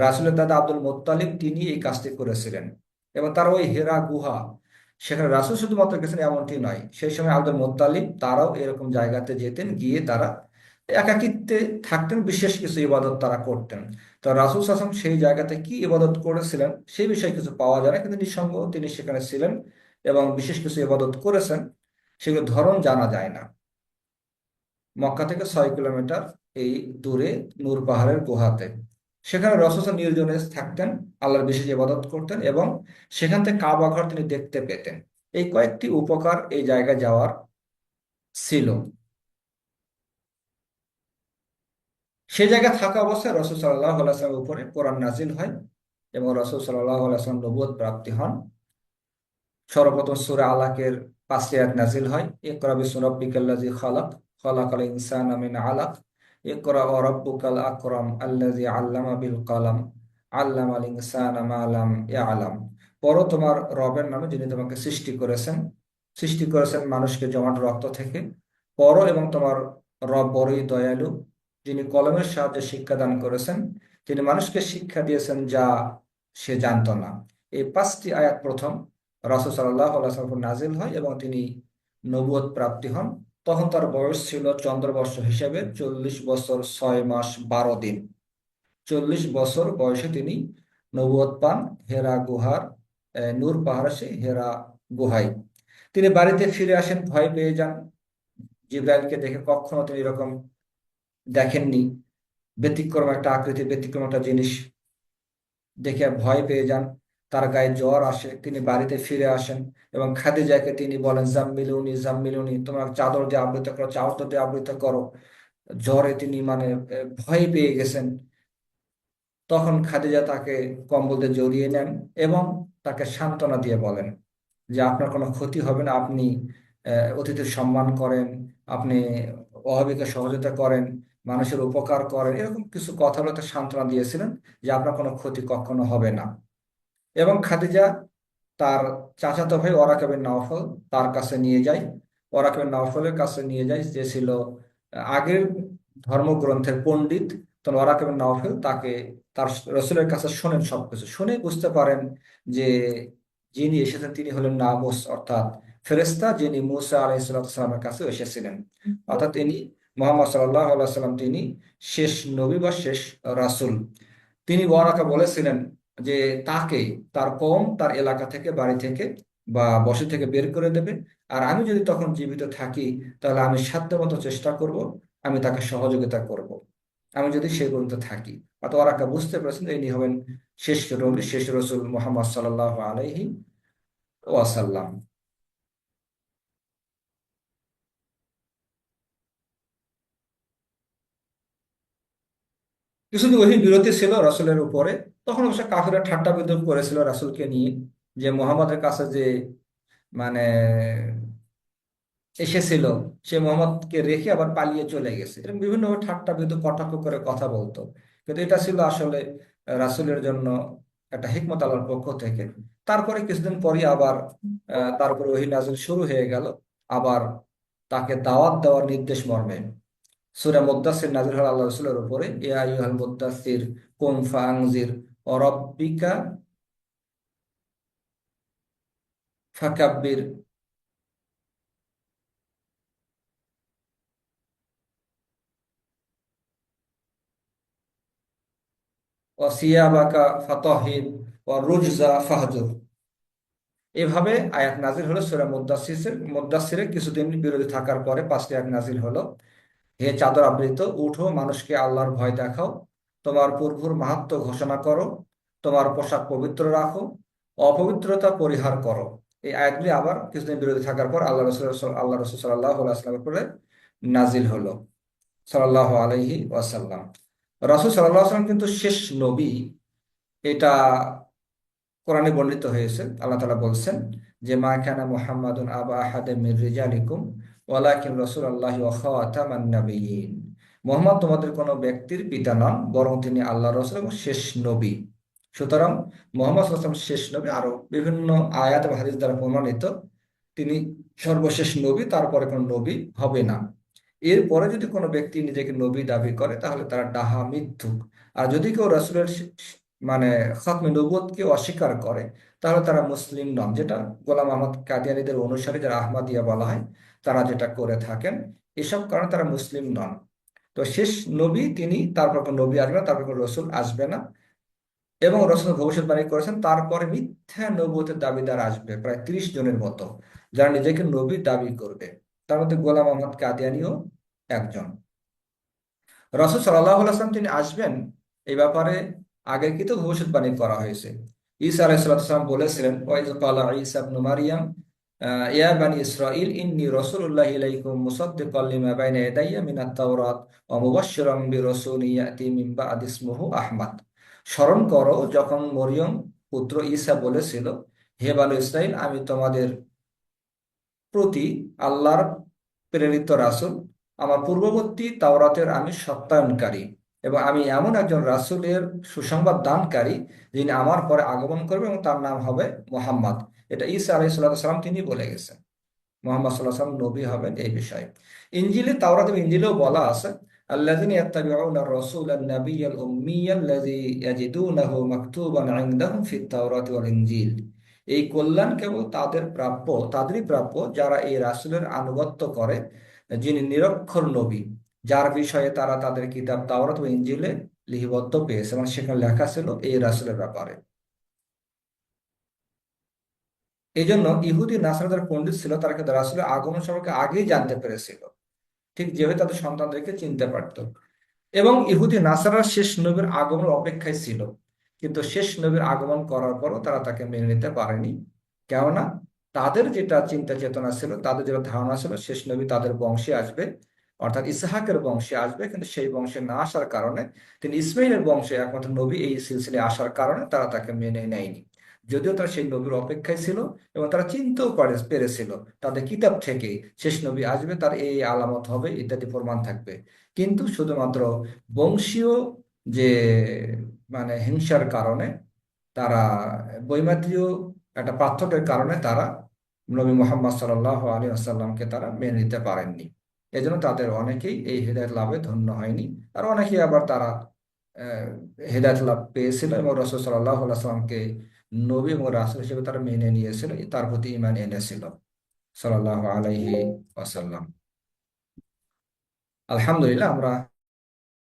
রাসূলের দাদা আব্দুল মোত্তালিব তিনি এই কাজটি করেছিলেন। এবং তার ওই হেরা গুহা, সেখানে রাসূল শুধুমাত্র গেছেন এমনটি নয়, সেই সময় আব্দুল মোত্তালিব তারাও এরকম জায়গাতে যেতেন, গিয়ে তারা একাকিত্বে থাকতেন, বিশেষ কিছু ইবাদত তারা করতেন। তো রাসূল সাল্লাল্লাহু আলাইহি ওয়াসাল্লাম সেই জায়গাতে কি ইবাদত করেছিলেন সেই বিষয়ে কিছু পাওয়া যায় না, কিন্তু নিঃসন্দেহ তিনি সেখানে ছিলেন এবং বিশেষ কিছু ইবাদত করেছেন, সেগুলো ধরন জানা যায় না। মক্কা থেকে 6 কিলোমিটার এই দূরে নূর পাহাড়ের গুহাতে, সেখানে রাসূল সাল্লাল্লাহু আলাইহি ওয়াসাল্লাম নির্জনে থাকতেন, আল্লাহর বিশেষ ইবাদত করতেন এবং সেখান থেকে কাবা ঘর তিনি দেখতে পেতেন। এই কয়েকটি উপকার এই জায়গায় যাওয়ার ছিল। সেই জায়গায় থাকা অবস্থায় রাসূল সাল্লাল্লাহু আলাইহি ওয়াসাল্লামের উপরে কোরআন নাজিল হয় এবং রাসূল সাল্লাল্লাহু আলাইহি ওয়াসাল্লাম নবুয়ত প্রাপ্তি হন। সর্বপ্রথম সূরা আলাকের 5টি আয়াত নাজিল হয়, ইকরা বিসমি রাব্বিকাল্লাযী খালাক, খালাকাল ইনসানা মিন আলাক, ইকরা ওয়া রাব্বুকাল আকরাম আল্লাযী আল্লামা বিল কলম, আল্লামাল ইনসানা মা লাম ইয়ালাম। পড়ো তোমার রবের নামে যিনি তোমাকে সৃষ্টি করেছেন মানুষকে জমাট রক্ত থেকে। পড়ো এবং তোমার রব বড়ই দয়ালু, যিনি কলমের সাহায্যে শিক্ষা দান করেছেন, তিনি মানুষকে শিক্ষা দিয়েছেন যা সে জানতো না। এই 5টি আয়াত প্রথম রাসূল সাল্লাল্লাহু আলাইহি ওয়াসাল্লাম নাজিল হয় এবং তিনি নবুয়ত প্রাপ্তি হন। তখন তার বয়স ছিল চন্দ্রবর্ষ হিসেবে 40 বছর 6 মাস 12 দিন। 40 বছর বয়সে তিনি নবুয়ত পান হেরা গুহার, নূর পাহাড়ে সেই হেরা গুহায়। তিনি বাড়িতে ফিরে আসেন, ভয় পেয়ে যান। জিব্রাইলকে দেখে কখনো তিনি এরকম দেখেননি, ব্যতিক্রম একটা আকৃতি, ব্যতিক্রম একটা জিনিস দেখে ভয় পেয়ে যান। তার গায়ে জ্বর আসে, তিনি বাড়িতে ফিরে আসেন এবং খাদিজাকে তিনি বলেন, জাম্মিলুনি জাম্মিলুনি, তোমার চাদর দিয়ে আবৃত করো, চাদর দিয়ে আবৃত করো। জ্বরে তিনি মানে ভয় পেয়ে গেছেন। তখন খাদিজা তাকে কম্বল দিয়ে জড়িয়ে নেন এবং তাকে সান্ত্বনা দিয়ে বলেন যে আপনার কোনো ক্ষতি হবে না, আপনি অতিথির সম্মান করেন, আপনি অভাবীকে সহযোগিতা করেন, মানুষের উপকার করেন, এরকম কিছু কথা বলে তাকে সান্ত্বনা দিয়েছিলেন যে আপনার কোনো ক্ষতি কখনো হবে না। এবং খাদিজা তার চাচাতো ভাই ওরাকা বিন নওফল তার কাছে নিয়ে যায়, ওরাকা বিন নওফলের কাছে নিয়ে যায়, যে ছিল আগের ধর্মগ্রন্থের পণ্ডিত। তখন ওরাকা বিন নওফল তাকে তার রসুলের কাছে শোনেন, সবকিছু শুনে বুঝতে পারেন যে যিনি এসেছেন তিনি হলেন নামুস, অর্থাৎ ফেরেশতা, যিনি মুসা আলাইহিস সালামের কাছে এসেছিলেন। অর্থাৎ তিনি মুহাম্মদ সাল্লাল্লাহু আলাইহি ওয়াসাল্লাম, তিনি শেষ নবী বা শেষ রাসূল। তিনি ওয়ারাকা বলেছিলেন যে তাকে তার কওম তার এলাকা থেকে, বাড়ি থেকে বা বসতি থেকে বের করে দেবে, আর আমি যদি তখন জীবিত থাকি তাহলে আমি সাধ্যমতো চেষ্টা করব, আমি তাকে সহযোগিতা করব, আমি যদি সেই পর্যন্ত থাকি। অর্থাৎ ওয়ারাকা বুঝতে পেরেছেন যে ইনি হবেন শেষ নবী, শেষ রসুল মুহাম্মদ সাল্লাল্লাহু আলাইহি ওয়াসাল্লাম। কিছুদিন ওহি বিরতি ছিল রাসূলের উপরে। তখন অবশ্য কাফিররা ঠাট্টা বিদ্রূপ করেছিল রাসূলকে নিয়ে, যে মুহাম্মদের কাছে যে মানে এসেছিল, সে মোহাম্মদকে রেখে আবার পালিয়ে চলে গেছে, এরকম বিভিন্ন ঠাট্টা বিদ্রূপ কটাক্ষ করে কথা বলতো। কিন্তু এটা ছিল আসলে রাসূলের জন্য একটা হিকমত আল্লাহর পক্ষ থেকে। তারপরে কিছুদিন পরই আবার তারপরে ওহী নাযিল শুরু হয়ে গেল, আবার তাকে দাওয়াত দেওয়ার নির্দেশ মর্মে। সূরা মুদ্দাসসির নাযিল হল আল্লাহ রাসূলের উপরে, ইয়া আইয়ুহাল মুদ্দাসসির কুম ফাআনজির ওয়া রাব্বিকা ফাকাব্বির ওয়া সিয়াবাকা ফাতাহহির ওয়া রুজজা ফাহজুর। এভাবে আয়াত নাজিল হলো সূরা মুদ্দাসসিরের কিছুদিন বিরতি থাকার পরে 5টি আয়াত নাজিল হলো। হে চাদর আবৃত, উঠো, মানুষকে আল্লাহর ভয় দেখাও, তোমার প্রভুর মাহাত্ম্য ঘোষণা করো, তোমার পোশাক পবিত্র রাখো, অপবিত্রতা পরিহার করো। এই আয়াতগুলি আবার কিছুদিন বিরতি থাকার পর আল্লাহ রসূল সাল্লাল্লাহু আলাইহি ওয়াসাল্লামের উপরে নাজিল হলো, সাল্লাল্লাহু আলাইহি ওয়াসাল্লাম। রাসূল সাল্লাল্লাহু আলাইহি ওয়াসাল্লাম কিন্তু শেষ নবী, এটা কোরআনে বর্ণিত হয়েছে। আল্লাহ তাআলা বলছেন যে মা কানা মুহাম্মাদুন আবা আহাদিম মির রিজালিকুম ওয়ালাকিন রাসূলুল্লাহি ওয়া খাতামান নাবিয়্যিন। মুহাম্মদ তোমাদের কোনো ব্যক্তির পিতা নন, বরং তিনি আল্লাহর রাসূল এবং শেষ নবী। সুতরাং মুহাম্মদ সাল্লাল্লাহু আলাইহি ওয়াসাল্লাম শেষ নবী, আরো বিভিন্ন আয়াত এবং হাদিস দ্বারা প্রমাণিত তিনি সর্বশেষ নবী, তারপরে কোনো নবী হবে না। এরপরে যদি কোনো ব্যক্তি নিজেকে নবী দাবি করে তাহলে তারা ডাহা, মিথ্যুক। আর যদি কেউ রাসূলের মানে খতমে নবুয়তকে অস্বীকার করে, তাহলে তারা মুসলিম নন, যেটা গোলাম আহমদ কাদিয়ানীদের অনুসারী যারা আহমদিয়া বলা হয় তারা যেটা করে থাকেন। এসব কারণে তারা মুসলিম নন। তো শেষ নবী তিনি, তারপর কোন নবী আসবে না, তারপর কোন রসুল আসবে না। এবং রসুল ভবিষ্যৎবাণী করেছেন তারপরে মিথ্যা নবুয়তের দাবিদার আসবে প্রায় 30 জনের মতো, যারা নিজেকে নবী দাবি করবে। তার মধ্যে গোলাম আহমদ কাদিয়ানীও একজন। রাসূল সাল্লাল্লাহু আলাইহি ওয়াসাল্লাম তিনি আসবেন এই ব্যাপারে আগে কিন্তু ভবিষ্যৎবাণী করা হয়েছে। ঈসা আলাইহিস সালাম বলেছিলেন, ওয়াইজ ক্বালা ঈসা ইবনে মারইয়াম ইয়া বানি ইসরাঈল ইন্নী রাসূলুল্লাহি ইলাইকুম মুসাদ্দিকাল লিমা বাইনা ইয়াদাইয়া মিনাত তাওরাত ওয়া মুবাশশিরাম বিরাসূলিন ইয়াতি মিন বা'দি ইসমুহু আহমদ। স্মরণ করো যখন মরিয়ম পুত্র ঈসা বলেছিল, হে বানি ইসরাইল, আমি তোমাদের প্রতি আল্লাহর প্রেরিত রাসূল, আমার পূর্ববর্তী তাওরাতের আমি সত্যায়নকারী, এবং আমি এমন একজন রাসূলের সুসংবাদ দানকারী যিনি আমার পরে আগমন করবে এবং তার নাম হবে মুহাম্মদ। এটা ঈসা আলাইহিস সালাম তিনি বলে গেছেন। মুহাম্মদ সাল্লাল্লাহু আলাইহি ওয়াসাল্লাম নবী হবেন এই বিষয়ে। ইনজিলে, তাওরাত এবং ইনজিলেও বলা আছে, আল্লাযিনা ইয়াত্তাবিউনা আর-রাসূলা আন-নাবিয়্যাল উম্মিয়্যাল্লাযী ইয়াজিদুনাহু মাকতুবান ইনদাহুম ফিত-তাওরাতি ওয়াল ইনজিল। এই কল্যাণ কেবল তাদেরই প্রাপ্য যারা এই রাসূলের আনুগত্য করে, যিনি নিরক্ষর নবী, যার বিষয়ে তারা তাদের কিতাব তাওরাত ও ইনজিলে লিপিবদ্ধ পেয়েছে, মানে সেখানে লেখা ছিল এই রাসূলের ব্যাপারে। এই জন্য ইহুদি নাসারা যারা পণ্ডিত ছিল তারা কিন্তু রাসূলের আগমন সম্পর্কে আগেই জানতে পেরেছিল, ঠিক যেভাবে তাদের সন্তানদেরকে চিনতে পারত। এবং ইহুদি নাসারা শেষ নবীর আগমনের অপেক্ষায় ছিল, কিন্তু শেষ নবীর আগমন করার পরও তারা তাকে মেনে নিতে পারেনি। কেননা তাদের যেটা চিন্তা চেতনা ছিল, তাদের যেটা ধারণা ছিল, শেষ নবী তাদের বংশে আসবে, অর্থাৎ ইসহাকের বংশে আসবে, কিন্তু সেই বংশে না আসার কারণে, তিনি ইসমাইলের বংশে একমাত্র নবী এই সিলসিলায় আসার কারণে তারা তাকে মেনে নেয়নি। যদিও তারা সেই নবীর অপেক্ষায় ছিল এবং তারা চিনতেও পেরেছিল তাদের কিতাব থেকে শেষ নবী আসবে, তার এই আলামত হবে ইত্যাদি প্রমাণ থাকবে। কিন্তু শুধুমাত্র বংশীয় যে মানে হিংসার কারণে তারা, বৈমাত্রীয় একটা পার্থক্যের কারণে তারা নবী মুহাম্মদ সাল্লাল্লাহু আলাইহি আসাল্লামকে তারা মেনে নিতে পারেননি। এজন্য তাদের অনেকেই এই হেদায়েত লাভে ধন্য হয়নি। আর অনেকেই আবার তারা আহ, হেদায়েত লাভ পেয়েছিল এবং রাসূল সাল্লাল্লাহু আলাইহি সাল্লামকে নবী এবং রাসূল হিসেবে তারা মেনে নিয়েছিল, তার প্রতি ঈমান এনেছিল সাল্লাল্লাহু আলাইহি ওয়াসাল্লাম। আলহামদুলিল্লাহ, আমরা